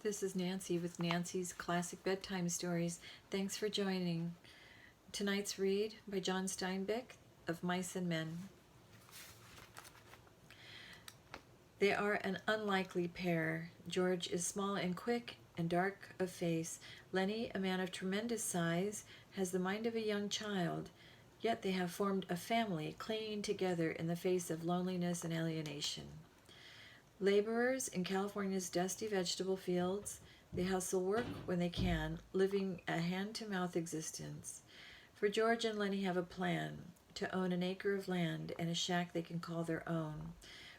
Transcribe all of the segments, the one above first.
This is Nancy with Nancy's Classic Bedtime Stories. Thanks for joining. Tonight's read by John Steinbeck of Mice and Men. They are an unlikely pair. George is small and quick and dark of face. Lenny, a man of tremendous size, has the mind of a young child. Yet they have formed a family, clinging together in the face of loneliness and alienation. Laborers in California's dusty vegetable fields, they hustle work when they can, living a hand-to-mouth existence. For George and Lenny have a plan, to own an acre of land and a shack they can call their own.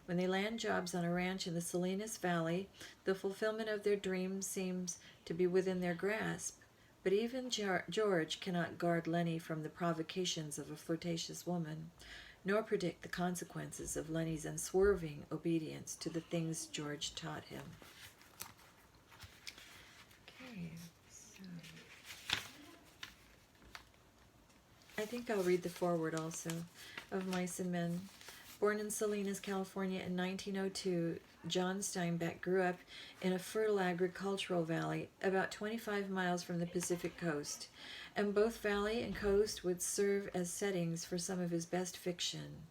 When they land jobs on a ranch in the Salinas Valley, the fulfillment of their dreams seems to be within their grasp. But even George cannot guard Lenny from the provocations of a flirtatious woman, nor predict the consequences of Lenny's unswerving obedience to the things George taught him. Okay, so I think I'll read the foreword also of Mice and Men. Born in Salinas, California in 1902, John Steinbeck grew up in a fertile agricultural valley about 25 miles from the Pacific coast, and both valley and coast would serve as settings for some of his best fiction.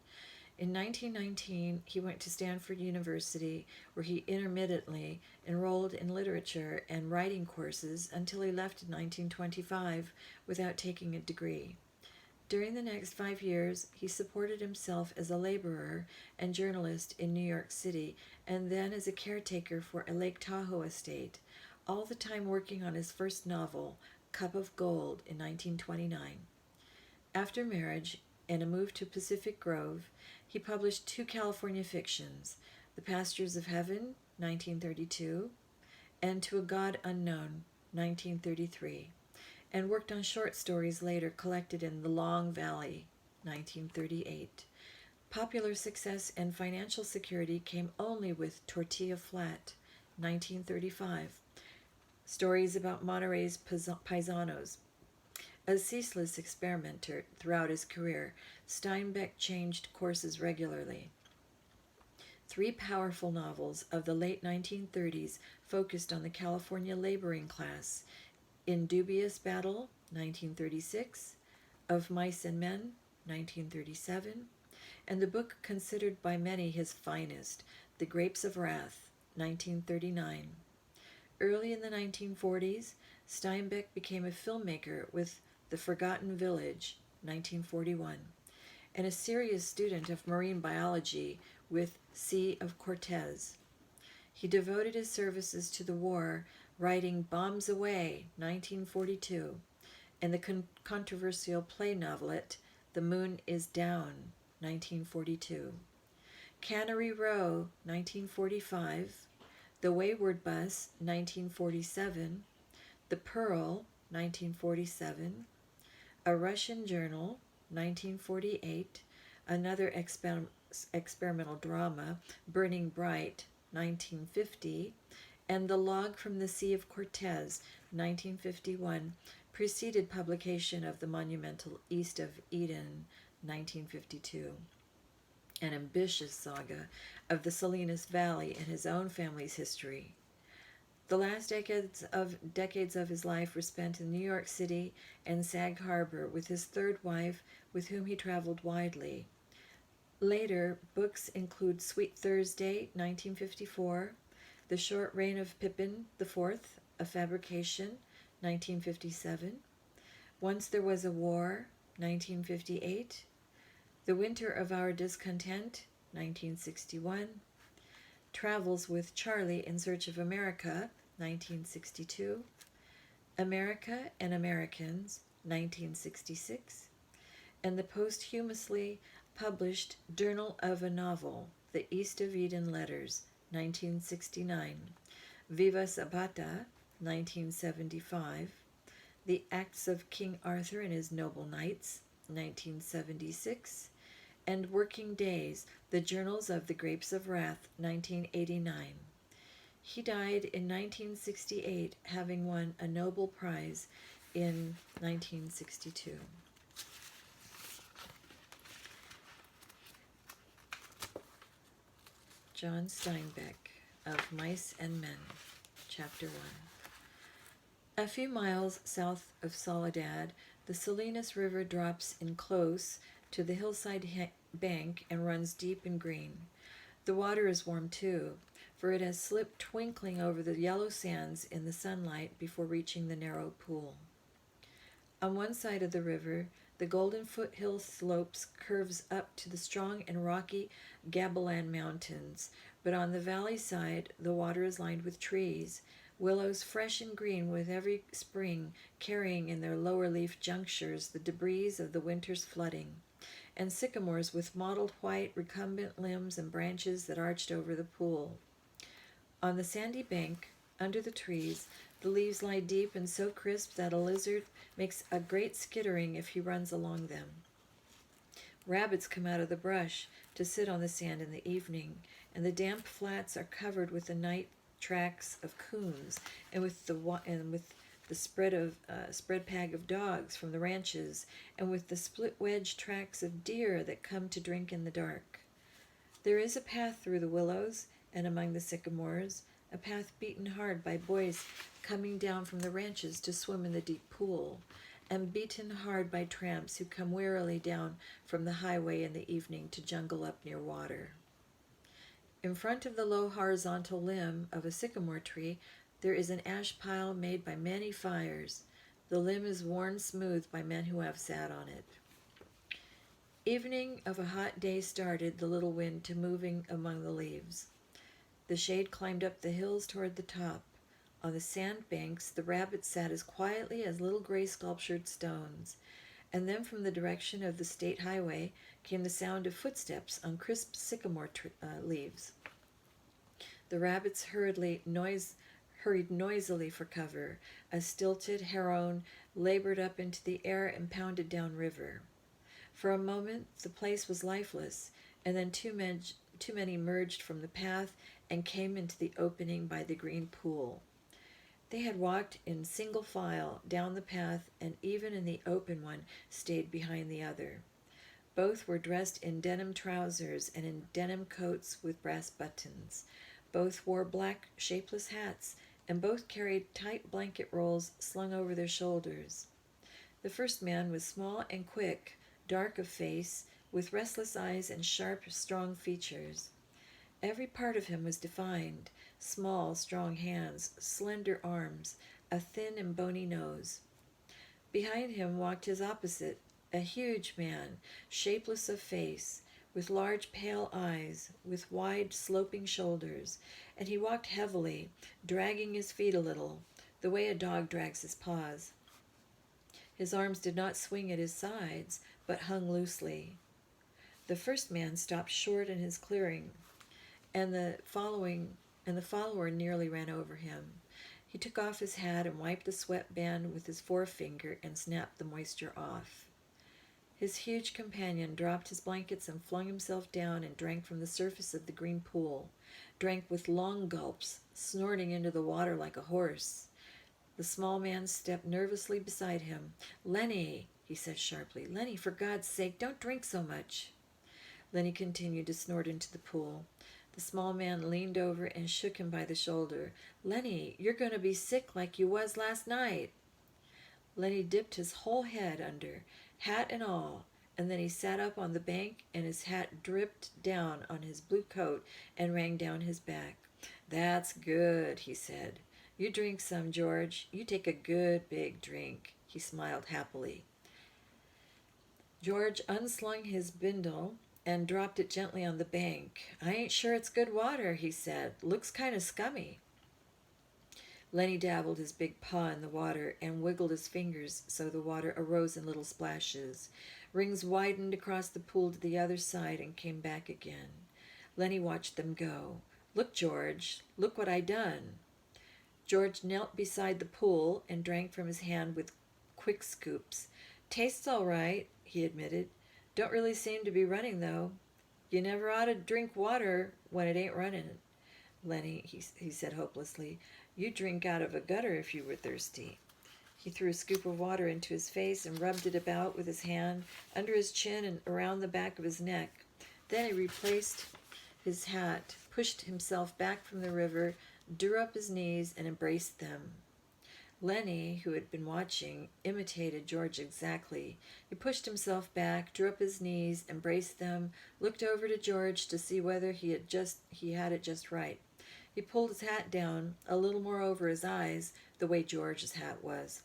In 1919, he went to Stanford University, where he intermittently enrolled in literature and writing courses until he left in 1925 without taking a degree. During the next 5 years, he supported himself as a laborer and journalist in New York City, and then as a caretaker for a Lake Tahoe estate, all the time working on his first novel, Cup of Gold, in 1929. After marriage and a move to Pacific Grove, he published 2 California fictions, The Pastures of Heaven, 1932, and To a God Unknown, 1933. And worked on short stories later collected in The Long Valley, 1938. Popular success and financial security came only with Tortilla Flat, 1935. Stories about Monterey's paisanos. A ceaseless experimenter throughout his career, Steinbeck changed courses regularly. 3 powerful novels of the late 1930s focused on the California laboring class: In Dubious Battle, 1936, Of Mice and Men, 1937, and the book considered by many his finest, The Grapes of Wrath, 1939. Early in the 1940s, Steinbeck became a filmmaker with The Forgotten Village, 1941, and a serious student of marine biology with Sea of Cortez. He devoted his services to the war, writing Bombs Away, 1942, and the controversial play novelette The Moon is Down, 1942. Cannery Row, 1945, The Wayward Bus, 1947, The Pearl, 1947, A Russian Journal, 1948, another experimental drama, Burning Bright, 1950, and The Log from the Sea of Cortez, 1951, preceded publication of the monumental East of Eden, 1952. An ambitious saga of the Salinas Valley and his own family's history. The last decades of his life were spent in New York City and Sag Harbor with his third wife, with whom he traveled widely. Later, books include Sweet Thursday, 1954, The Short Reign of Pippin IV, A Fabrication, 1957, Once There Was a War, 1958, The Winter of Our Discontent, 1961, Travels with Charlie in Search of America, 1962, America and Americans, 1966, and the posthumously published Journal of a Novel, The East of Eden Letters, 1969, Viva Zapata, 1975, The Acts of King Arthur and His Noble Knights, 1976, and Working Days, The Journals of the Grapes of Wrath, 1989. He died in 1968, having won a Nobel Prize in 1962. John Steinbeck of Mice and Men. Chapter 1. A few miles south of Soledad, the Salinas River drops in close to the hillside bank and runs deep and green. The water is warm too, for it has slipped twinkling over the yellow sands in the sunlight before reaching the narrow pool. On one side of the river, the Golden Foothill slopes curves up to the strong and rocky Gabilan Mountains, but on the valley side, the water is lined with trees, willows fresh and green with every spring carrying in their lower leaf junctures the debris of the winter's flooding, and sycamores with mottled white recumbent limbs and branches that arched over the pool. On the sandy bank, under the trees, the leaves lie deep and so crisp that a lizard makes a great skittering if he runs along them. Rabbits come out of the brush to sit on the sand in the evening, and the damp flats are covered with the night tracks of coons and with the spread pag of dogs from the ranches, and with the split wedge tracks of deer that come to drink in the dark. There is a path through the willows and among the sycamores, a path beaten hard by boys coming down from the ranches to swim in the deep pool, and beaten hard by tramps who come wearily down from the highway in the evening to jungle up near water. In front of the low horizontal limb of a sycamore tree, there is an ash pile made by many fires. The limb is worn smooth by men who have sat on it. Evening of a hot day started the little wind to moving among the leaves. The shade climbed up the hills toward the top. On the sand banks, the rabbits sat as quietly as little gray sculptured stones, and then from the direction of the state highway came the sound of footsteps on crisp sycamore leaves. The rabbits hurried noisily for cover. A stilted heron labored up into the air and pounded down river. For a moment the place was lifeless, and then two men emerged from the path and came into the opening by the green pool. They had walked in single file down the path, and even in the open one stayed behind the other. Both were dressed in denim trousers and in denim coats with brass buttons. Both wore black, shapeless hats, and both carried tight blanket rolls slung over their shoulders. The first man was small and quick, dark of face, with restless eyes and sharp, strong features. Every part of him was defined: small, strong hands, slender arms, a thin and bony nose. Behind him walked his opposite, a huge man, shapeless of face, with large pale eyes, with wide sloping shoulders, and he walked heavily, dragging his feet a little, the way a dog drags his paws. His arms did not swing at his sides, but hung loosely. The first man stopped short in his clearing, and the follower nearly ran over him. He took off his hat and wiped the sweatband with his forefinger and snapped the moisture off. His huge companion dropped his blankets and flung himself down and drank from the surface of the green pool, drank with long gulps, snorting into the water like a horse. The small man stepped nervously beside him. "Lenny," he said sharply, "Lenny, for God's sake, don't drink so much." Lenny continued to snort into the pool. The small man leaned over and shook him by the shoulder. "Lenny, you're going to be sick like you was last night." Lenny dipped his whole head under, hat and all, and then he sat up on the bank and his hat dripped down on his blue coat and ran down his back. "That's good," he said. "You drink some, George. You take a good big drink." He smiled happily. George unslung his bindle and dropped it gently on the bank. "I ain't sure it's good water," he said. "Looks kind of scummy." Lenny dabbled his big paw in the water and wiggled his fingers so the water arose in little splashes. Rings widened across the pool to the other side and came back again. Lenny watched them go. "Look, George, look what I done." George knelt beside the pool and drank from his hand with quick scoops. "Tastes all right," he admitted. "Don't really seem to be running, though. You never ought to drink water when it ain't running, Lenny," he said hopelessly. "You'd drink out of a gutter if you were thirsty." He threw a scoop of water into his face and rubbed it about with his hand, under his chin and around the back of his neck. Then he replaced his hat, pushed himself back from the river, drew up his knees, and embraced them. Lenny, who had been watching, imitated George exactly. He pushed himself back, drew up his knees, embraced them, looked over to George to see whether he had it just right. He pulled his hat down a little more over his eyes, the way George's hat was.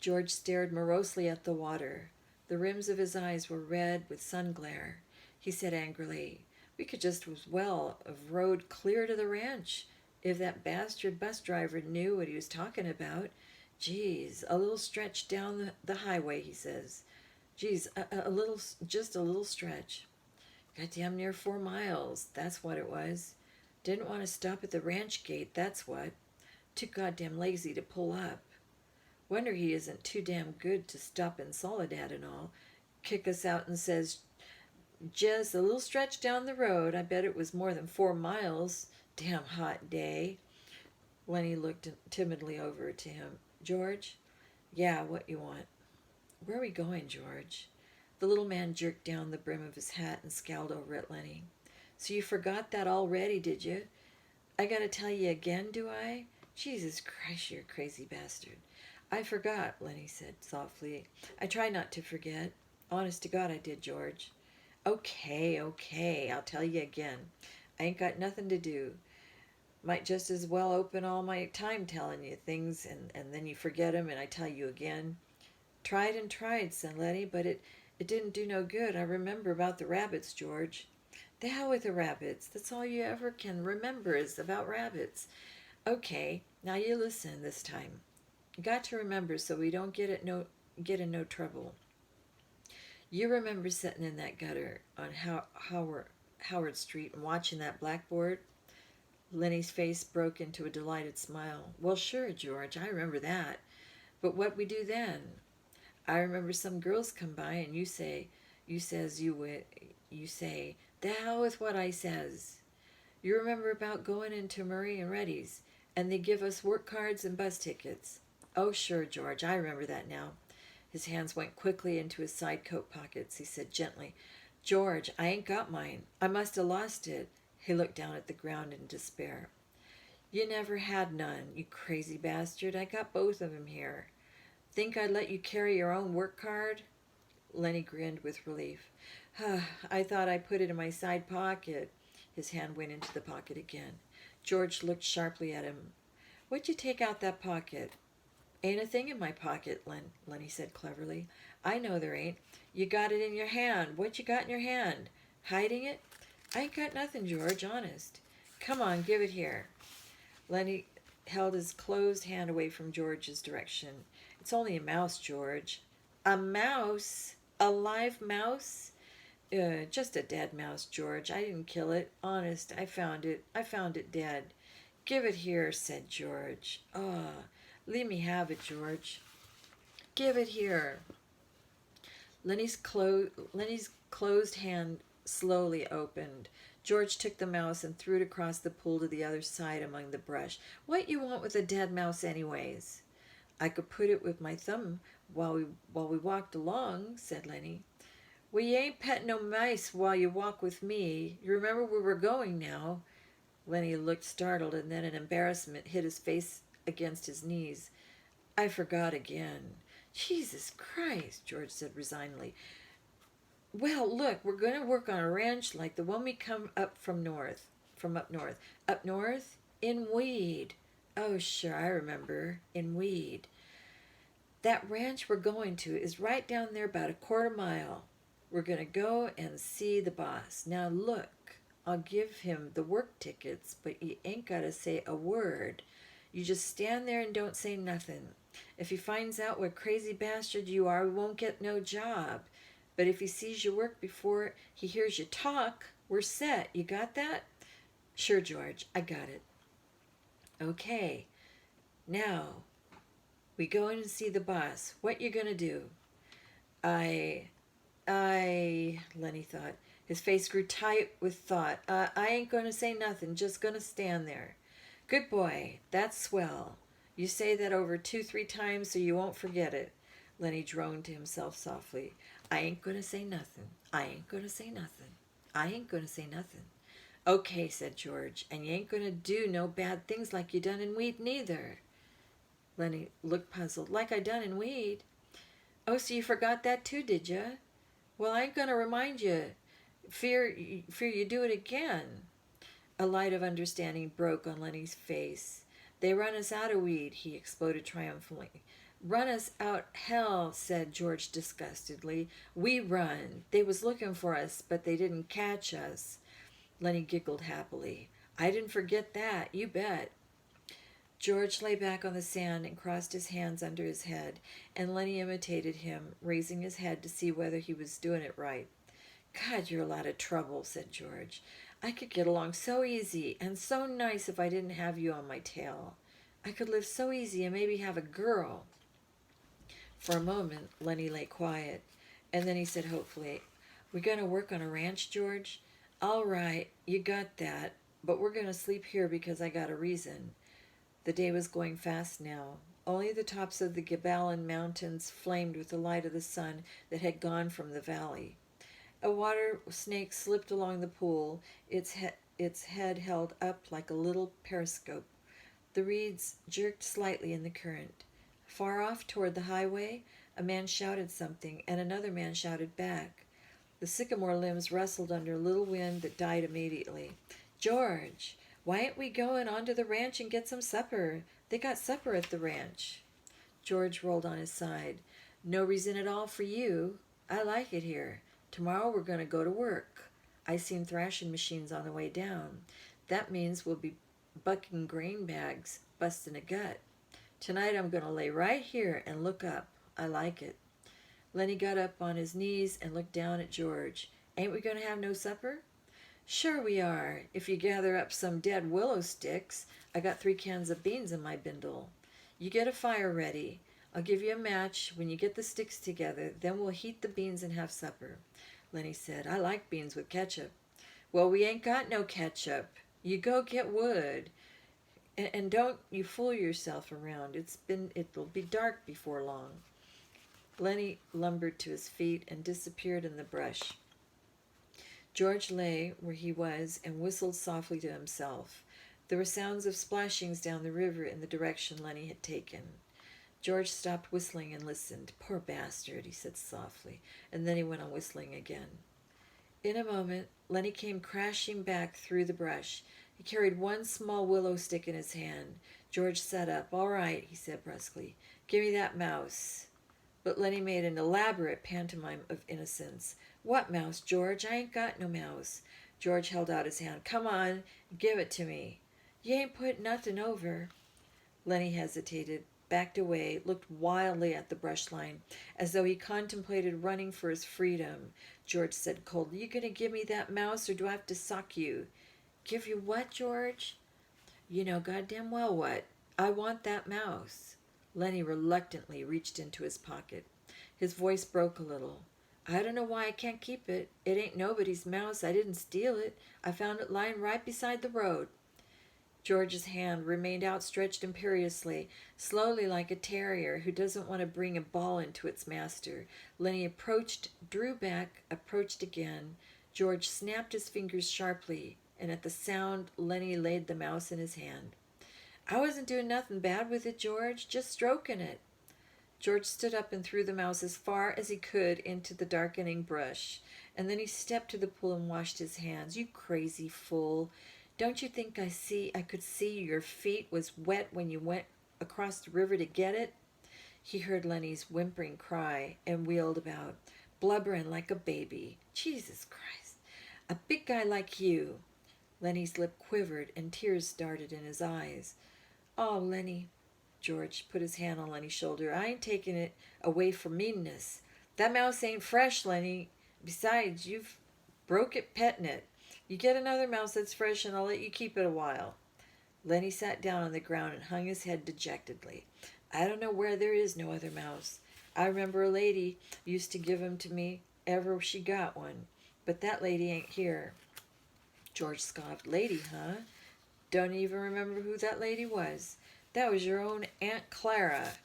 George stared morosely at the water. The rims of his eyes were red with sun glare. He said angrily, "We could just as well have rode clear to the ranch if that bastard bus driver knew what he was talking about. Geez, a little stretch down the highway," he says. Geez, just a little stretch. Got damn near 4 miles, that's what it was. Didn't want to stop at the ranch gate, that's what. Too goddamn lazy to pull up. Wonder he isn't too damn good to stop in Soledad and all. Kick us out and says, "Just a little stretch down the road. I bet it was more than 4 miles. Damn hot day." Lenny looked timidly over to him. "George?" "Yeah, what you want?" "Where are we going, George?" The little man jerked down the brim of his hat and scowled over at Lenny. "So you forgot that already, did you? I gotta tell you again, do I? Jesus Christ, you're a crazy bastard." "I forgot," Lenny said softly. "I try not to forget. Honest to God I did, George." Okay, I'll tell you again. I ain't got nothing to do. Might just as well open all my time telling you things, and then you forget 'em, and I tell you again. "Tried and tried," said Lenny, "but it didn't do no good. I remember about the rabbits, George." "The hell with the rabbits. That's all you ever can remember is about rabbits." "Okay, now you listen this time. You got to remember so we don't get in no trouble. You remember sitting in that gutter on Howard Street and watching that blackboard?" Lenny's face broke into a delighted smile. "Well, sure, George, I remember that. But what we do then? I remember some girls come by and you say, "The hell with what I says." You remember about going into Murray and Reddy's, and they give us work cards and bus tickets. "Oh, sure, George, I remember that now." His hands went quickly into his side coat pockets. He said gently, "George, I ain't got mine. I must have lost it." He looked down at the ground in despair. "You never had none, you crazy bastard. I got both of 'em here. Think I'd let you carry your own work card?" Lenny grinned with relief. "I thought I put it in my side pocket." His hand went into the pocket again. George looked sharply at him. "What'd you take out that pocket?" "Ain't a thing in my pocket," Lenny said cleverly. "I know there ain't. You got it in your hand. What you got in your hand? Hiding it?" "I ain't got nothing, George, honest." "Come on, give it here." Lenny held his closed hand away from George's direction. "It's only a mouse, George." "A mouse? A live mouse?" Just a dead mouse, George. I didn't kill it. Honest, I found it. I found it dead." "Give it here," said George. Leave me have it, George." "Give it here." Lenny's closed hand slowly opened. George took the mouse and threw it across the pool to the other side among the brush. "What you want with a dead mouse anyways?" "I could put it with my thumb while we walked along," said Lenny. "Well, you ain't pet no mice while you walk with me. You remember where we're going now." Lenny looked startled, and then in embarrassment hid his face against his knees. "I forgot again." "Jesus Christ," George said resignedly. "Well, look, we're going to work on a ranch like the one we come up from up north." "Up north?" "In Weed." "Oh, sure, I remember. In Weed. That ranch we're going to is right down there about a quarter mile. We're going to go and see the boss. Now, look, I'll give him the work tickets, but you ain't got to say a word. You just stand there and don't say nothing. If he finds out what crazy bastard you are, we won't get no job. But if he sees your work before he hears you talk, we're set. You got that?" "Sure, George, I got it." "Okay. Now, we go in and see the boss. What you gonna do?" I, Lenny thought. His face grew tight with thought. I ain't gonna say nothing, just gonna stand there." "Good boy, that's swell. You say that over 2-3 times so you won't forget it." Lenny droned to himself softly. "I ain't gonna say nothing. I ain't gonna say nothing. I ain't gonna say nothing. Okay, said George, and you ain't gonna do no bad things like you done in Weed neither. Lenny looked puzzled. Like I done in Weed? Oh, so you forgot that too, did ya? Well, I ain't gonna remind you. Fear you do it again. A light of understanding broke on Lenny's face. They run us out of Weed, he exploded triumphantly. Run us out hell, said George disgustedly. We run. They was looking for us, but they didn't catch us. Lenny giggled happily. I didn't forget that, you bet. George lay back on the sand and crossed his hands under his head, and Lenny imitated him, raising his head to see whether he was doing it right. God, you're a lot of trouble, said George. I could get along so easy and so nice if I didn't have you on my tail. I could live so easy and maybe have a girl. For a moment, Lenny lay quiet, and then he said hopefully, "We're going to work on a ranch, George?" "All right, you got that, but we're going to sleep here because I got a reason." The day was going fast now. Only the tops of the Gabalan Mountains flamed with the light of the sun that had gone from the valley. A water snake slipped along the pool, its head held up like a little periscope. The reeds jerked slightly in the current. Far off toward the highway, a man shouted something, and another man shouted back. The sycamore limbs rustled under a little wind that died immediately. "George, why ain't we going on to the ranch and get some supper? They got supper at the ranch." George rolled on his side. "No reason at all for you. I like it here. Tomorrow we're going to go to work. I seen thrashing machines on the way down. That means we'll be bucking grain bags, busting a gut. Tonight I'm going to lay right here and look up. I like it." Lenny got up on his knees and looked down at George. "Ain't we going to have no supper?" "Sure we are, if you gather up some dead willow sticks. I got 3 cans of beans in my bindle. You get a fire ready. I'll give you a match when you get the sticks together. Then we'll heat the beans and have supper." Lenny said, "I like beans with ketchup." "Well, we ain't got no ketchup. You go get wood. And don't you fool yourself around. It'll be dark before long." Lenny lumbered to his feet and disappeared in the brush. George lay where he was and whistled softly to himself. There were sounds of splashings down the river in the direction Lenny had taken. George stopped whistling and listened. "Poor bastard," he said softly, and then he went on whistling again. In a moment, Lenny came crashing back through the brush. He carried one small willow stick in his hand. George sat up. "All right," he said brusquely. "Give me that mouse." But Lenny made an elaborate pantomime of innocence. "What mouse, George? I ain't got no mouse." George held out his hand. "Come on, give it to me." "You ain't put nothing over." Lenny hesitated, backed away, looked wildly at the brush line, as though he contemplated running for his freedom. George said coldly, "You gonna give me that mouse, or do I have to sock you?" "Give you what, George?" "You know goddamn well what. I want that mouse." Lenny reluctantly reached into his pocket. His voice broke a little. "I don't know why I can't keep it. It ain't nobody's mouse. I didn't steal it. I found it lying right beside the road." George's hand remained outstretched imperiously, slowly like a terrier who doesn't want to bring a ball into its master. Lenny approached, drew back, approached again. George snapped his fingers sharply, and at the sound, Lenny laid the mouse in his hand. "I wasn't doing nothing bad with it, George, just stroking it." George stood up and threw the mouse as far as he could into the darkening brush, and then he stepped to the pool and washed his hands. "You crazy fool. Don't you think I could see your feet was wet when you went across the river to get it?" He heard Lenny's whimpering cry and wheeled about, blubbering like a baby. "Jesus Christ, a big guy like you." Lenny's lip quivered and tears started in his eyes. "Oh, Lenny." George put his hand on Lenny's shoulder. "I ain't taking it away for meanness. That mouse ain't fresh, Lenny. Besides, you've broke it petting it. You get another mouse that's fresh and I'll let you keep it a while." Lenny sat down on the ground and hung his head dejectedly. "I don't know where there is no other mouse. I remember a lady used to give 'em to me ever she got one. But that lady ain't here." George scoffed. "Lady, huh? Don't even remember who that lady was. That was your own Aunt Clara.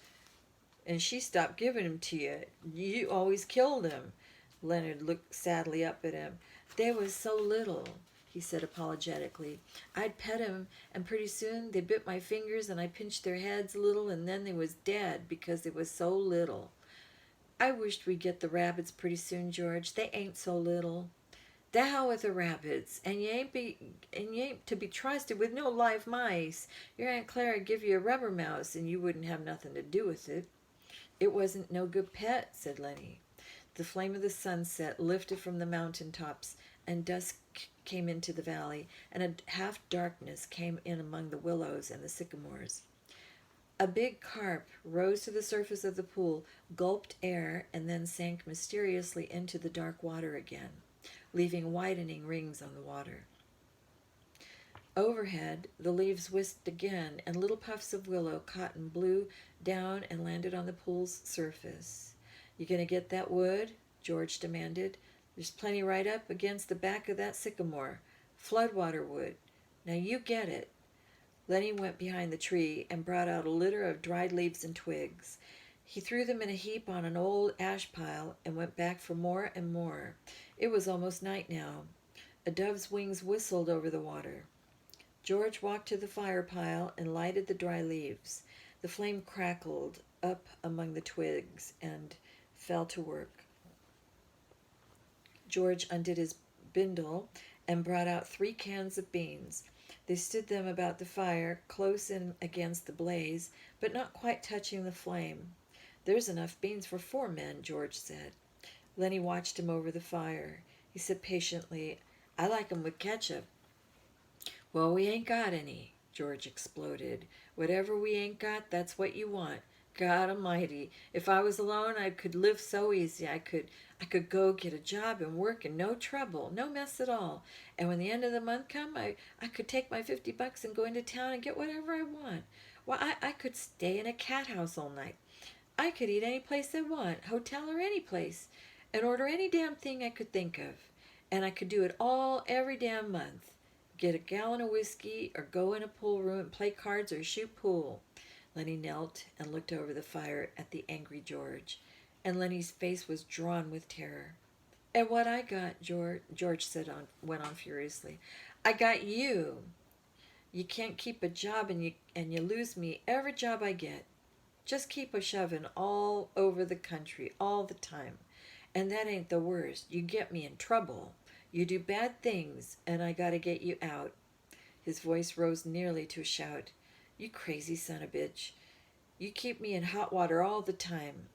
And she stopped giving 'em to you. You always killed 'em." Leonard looked sadly up at him. They was so little, he said apologetically. I'd pet 'em, and pretty soon they bit my fingers, and I pinched their heads a little, and then they was dead because they was so little. I wished we'd get the rabbits pretty soon, George. They ain't so little. The hell with the rabbits, and you ain't to be trusted with no live mice. Your Aunt Clara'd give you a rubber mouse, and you wouldn't have nothing to do with it. It wasn't no good pet, said Lenny. The flame of the sunset lifted from the mountain tops, and dusk came into the valley, and a half darkness came in among the willows and the sycamores. A big carp rose to the surface of the pool, gulped air, and then sank mysteriously into the dark water again, leaving widening rings on the water. Overhead, the leaves whisked again, and little puffs of willow cotton blew down and landed on the pool's surface. You gonna get that wood? George demanded. There's plenty right up against the back of that sycamore. Floodwater wood. Now you get it. Lenny went behind the tree and brought out a litter of dried leaves and twigs. He threw them in a heap on an old ash pile and went back for more and more. It was almost night now. A dove's wings whistled over the water. George walked to the fire pile and lighted the dry leaves. The flame crackled up among the twigs and fell to work. George undid his bindle and brought out 3 cans of beans. They stood them about the fire, close in against the blaze, but not quite touching the flame. There's enough beans for 4 men, George said. Lenny watched him over the fire. He said patiently, I like 'em with ketchup. Well, we ain't got any, George exploded. Whatever we ain't got, that's what you want. God Almighty, if I was alone, I could live so easy. I could go get a job and work and no trouble, no mess at all. And when the end of the month come, I could take my $50 and go into town and get whatever I want. Why, I could stay in a cat house all night. I could eat any place I want, hotel or any place, and order any damn thing I could think of. And I could do it all every damn month. Get a gallon of whiskey or go in a pool room and play cards or shoot pool. Lenny knelt and looked over the fire at the angry George, and Lenny's face was drawn with terror. And what I got, George went on furiously. I got you. You can't keep a job and you lose me every job I get. Just keep a shoving all over the country all the time. And that ain't the worst. You get me in trouble. You do bad things, and I gotta get you out. His voice rose nearly to a shout. You crazy son of a bitch. You keep me in hot water all the time.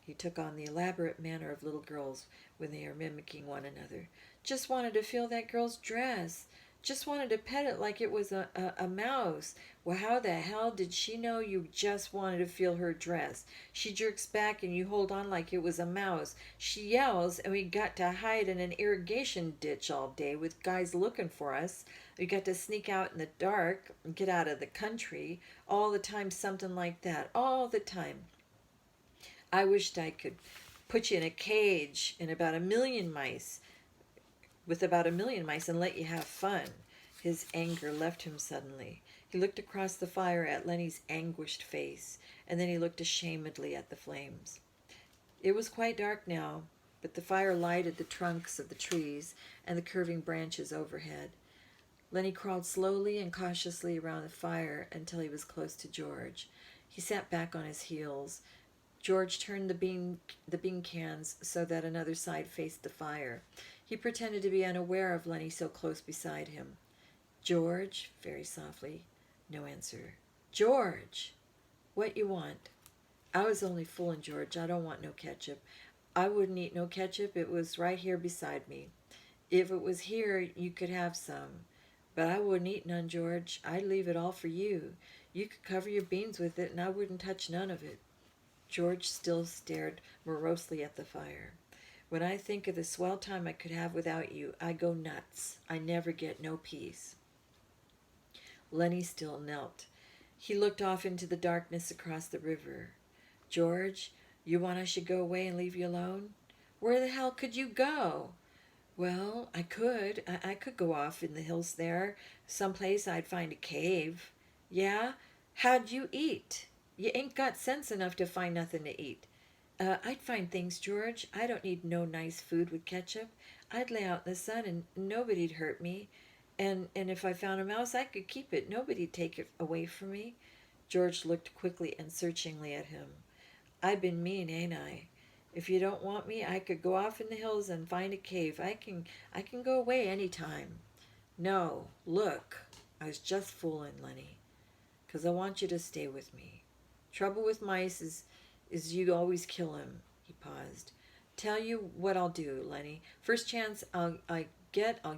He took on the elaborate manner of little girls when they are mimicking one another. Just wanted to feel that girl's dress. Just wanted to pet it like it was a mouse. Well, how the hell did she know you just wanted to feel her dress? She jerks back and you hold on like it was a mouse. She yells and we got to hide in an irrigation ditch all day with guys looking for us. We got to sneak out in the dark and get out of the country. All the time something like that. All the time. I wished I could put you in a cage with about a million mice and let you have fun. His anger left him suddenly. He looked across the fire at Lenny's anguished face, and then he looked ashamedly at the flames. It was quite dark now, but the fire lighted the trunks of the trees and the curving branches overhead. Lenny crawled slowly and cautiously around the fire until he was close to George. He sat back on his heels. George turned the bean cans so that another side faced the fire. He pretended to be unaware of Lenny so close beside him. George, very softly. No answer. George! What you want? I was only fooling, George. I don't want no ketchup. I wouldn't eat no ketchup. It was right here beside me. If it was here, you could have some. But I wouldn't eat none, George. I'd leave it all for you. You could cover your beans with it, and I wouldn't touch none of it. George still stared morosely at the fire. When I think of the swell time I could have without you, I go nuts. I never get no peace. Lenny still knelt. He looked off into the darkness across the river. George, you want I should go away and leave you alone? Where the hell could you go? Well, I could. I could go off in the hills there. Someplace I'd find a cave. Yeah? How'd you eat? You ain't got sense enough to find nothing to eat. I'd find things, George. I don't need no nice food with ketchup. I'd lay out in the sun and nobody'd hurt me. And if I found a mouse, I could keep it. Nobody'd take it away from me. George looked quickly and searchingly at him. I've been mean, ain't I? If you don't want me, I could go off in the hills and find a cave. I can go away any time. No, look. I was just fooling, Lenny. 'Cause I want you to stay with me. Trouble with mice is you always kill 'em. He paused. Tell you what I'll do, Lenny. First chance I'll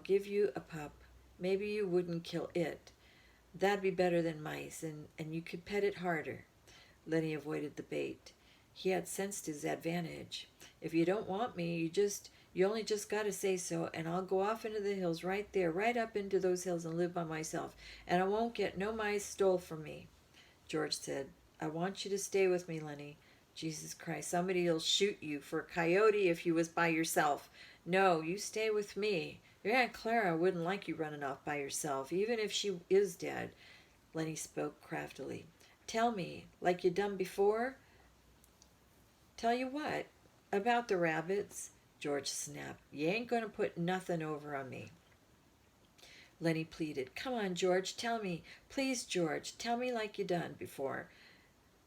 give you a pup. Maybe you wouldn't kill it. That'd be better than mice, and you could pet it harder. Lenny avoided the bait. He had sensed his advantage. If you don't want me, you only just gotta say so, and I'll go off into the hills right there, right up into those hills and live by myself, and I won't get no mice stole from me. George said, I want you to stay with me, Lenny. Jesus Christ, somebody'll shoot you for a coyote if you was by yourself. No, you stay with me. Your Aunt Clara wouldn't like you running off by yourself, even if she is dead. Lenny spoke craftily. Tell me, like you done before. Tell you what? About the rabbits? George snapped. You ain't going to put nothing over on me. Lenny pleaded. Come on, George, tell me. Please, George, tell me like you done before.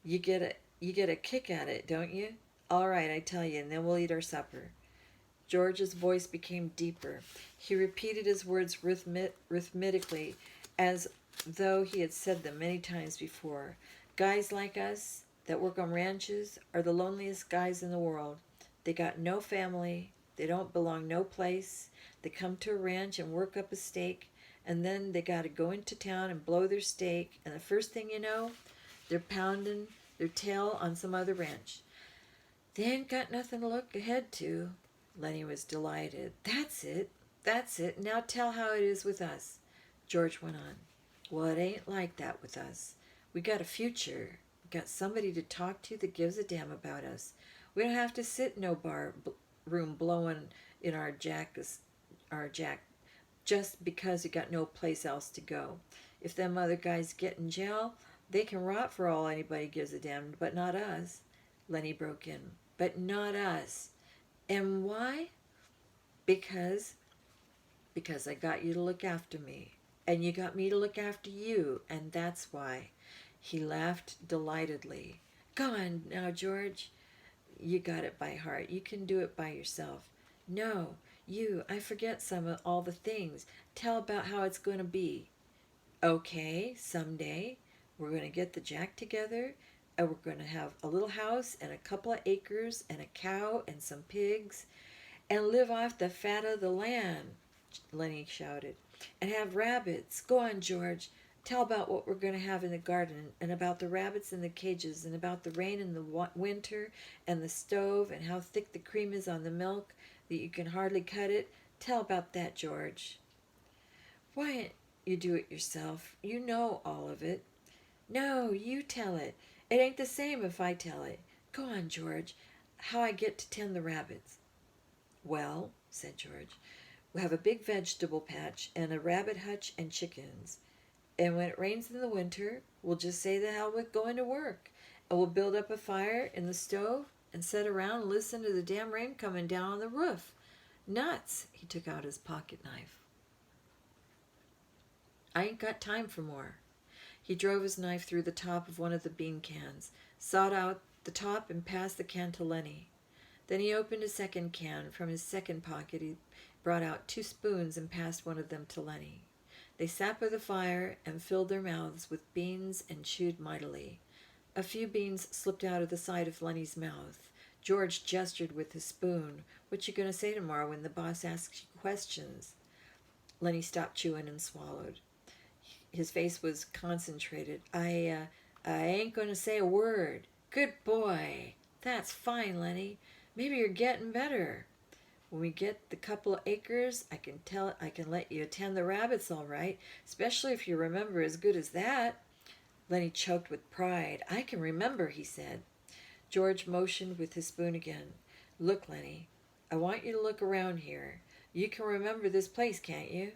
You get a kick at it, don't you? All right, I tell you, and then we'll eat our supper. George's voice became deeper. He repeated his words rhythmically, as though he had said them many times before. Guys like us that work on ranches are the loneliest guys in the world. They got no family. They don't belong no place. They come to a ranch and work up a stake, and then they got to go into town and blow their stake, and the first thing you know, they're pounding their tail on some other ranch. They ain't got nothing to look ahead to. Lenny was delighted. That's it. That's it. Now tell how it is with us. George went on. Well, it ain't like that with us. We got a future. We got somebody to talk to that gives a damn about us. We don't have to sit in no room blowing in our jack just because we got no place else to go. If them other guys get in jail, they can rot for all anybody gives a damn, but not us. Lenny broke in. But not us. And why? Because I got you to look after me. And you got me to look after you. And that's why. He laughed delightedly. Go on now, George. You got it by heart. You can do it by yourself. No, I forget all the things. Tell about how it's going to be. Okay, someday we're going to get the jack together, and we're going to have a little house and a couple of acres and a cow and some pigs and live off the fat of the land, Lenny shouted, and have rabbits. Go on, George. Tell about what we're going to have in the garden, and about the rabbits in the cages, and about the rain in the winter, and the stove, and how thick the cream is on the milk that you can hardly cut it. Tell about that, George. Why don't you do it yourself? You know all of it. No, you tell it. It ain't the same if I tell it. Go on, George. How I get to tend the rabbits. Well, said George, we have a big vegetable patch and a rabbit hutch and chickens. And when it rains in the winter, we'll just say the hell with going to work. And we'll build up a fire in the stove and sit around and listen to the damn rain coming down on the roof. Nuts! He took out his pocket knife. I ain't got time for more. He drove his knife through the top of one of the bean cans, sawed out the top, and passed the can to Lenny. Then he opened a second can. From his second pocket he brought out 2 spoons and passed one of them to Lenny. They sat by the fire and filled their mouths with beans and chewed mightily. A few beans slipped out of the side of Lenny's mouth. George gestured with his spoon. What you going to say tomorrow when the boss asks you questions? Lenny stopped chewing and swallowed. His face was concentrated. I ain't going to say a word. Good boy. That's fine, Lenny. Maybe you're getting better. When we get the couple of acres, I can let you attend the rabbits all right, especially if you remember as good as that. Lenny choked with pride. I can remember, he said. George motioned with his spoon again. Look, Lenny, I want you to look around here. You can remember this place, can't you?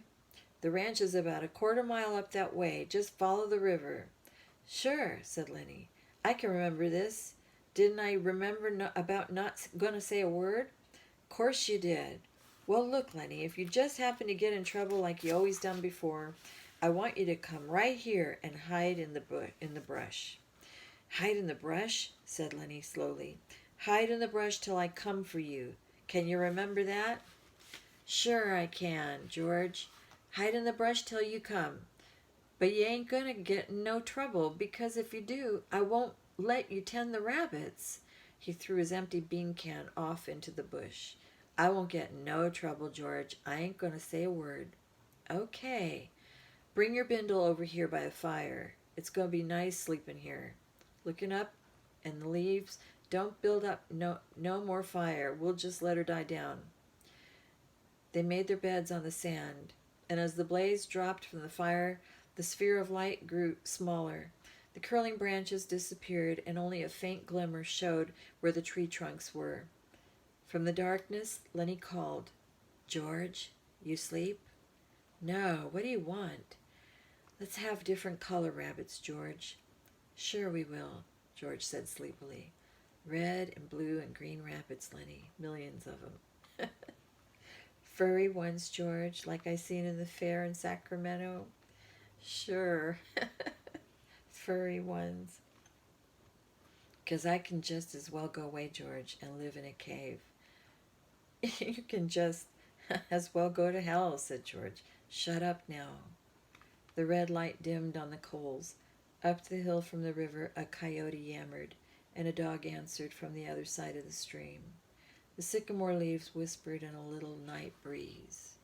The ranch is about a 1/4 mile up that way. Just follow the river. Sure, said Lenny. I can remember this. Didn't I remember about not going to say a word? Course you did. Well, look, Lenny, if you just happen to get in trouble like you always done before, I want you to come right here and hide in the brush. Hide in the brush, said Lenny slowly. Hide in the brush till I come for you. Can you remember that? Sure I can, George. Hide in the brush till you come. But you ain't gonna get in no trouble, because if you do, I won't let you tend the rabbits. He threw his empty bean can off into the bush. I won't get in no trouble, George. I ain't gonna say a word. Okay. Bring your bindle over here by the fire. It's gonna be nice sleeping here. Looking up, and the leaves don't build up no more fire. We'll just let her die down. They made their beds on the sand, and as the blaze dropped from the fire, the sphere of light grew smaller. The curling branches disappeared, and only a faint glimmer showed where the tree trunks were. From the darkness, Lenny called, George, you sleep? No, what do you want? Let's have different color rabbits, George. Sure we will, George said sleepily. Red and blue and green rabbits, Lenny. Millions of them. Furry ones, George, like I seen in the fair in Sacramento. Sure. Furry ones. 'Cause I can just as well go away, George, and live in a cave. You can just as well go to hell, said George. Shut up now. The red light dimmed on the coals. Up the hill from the river a coyote yammered, and a dog answered from the other side of the stream. The sycamore leaves whispered in a little night breeze.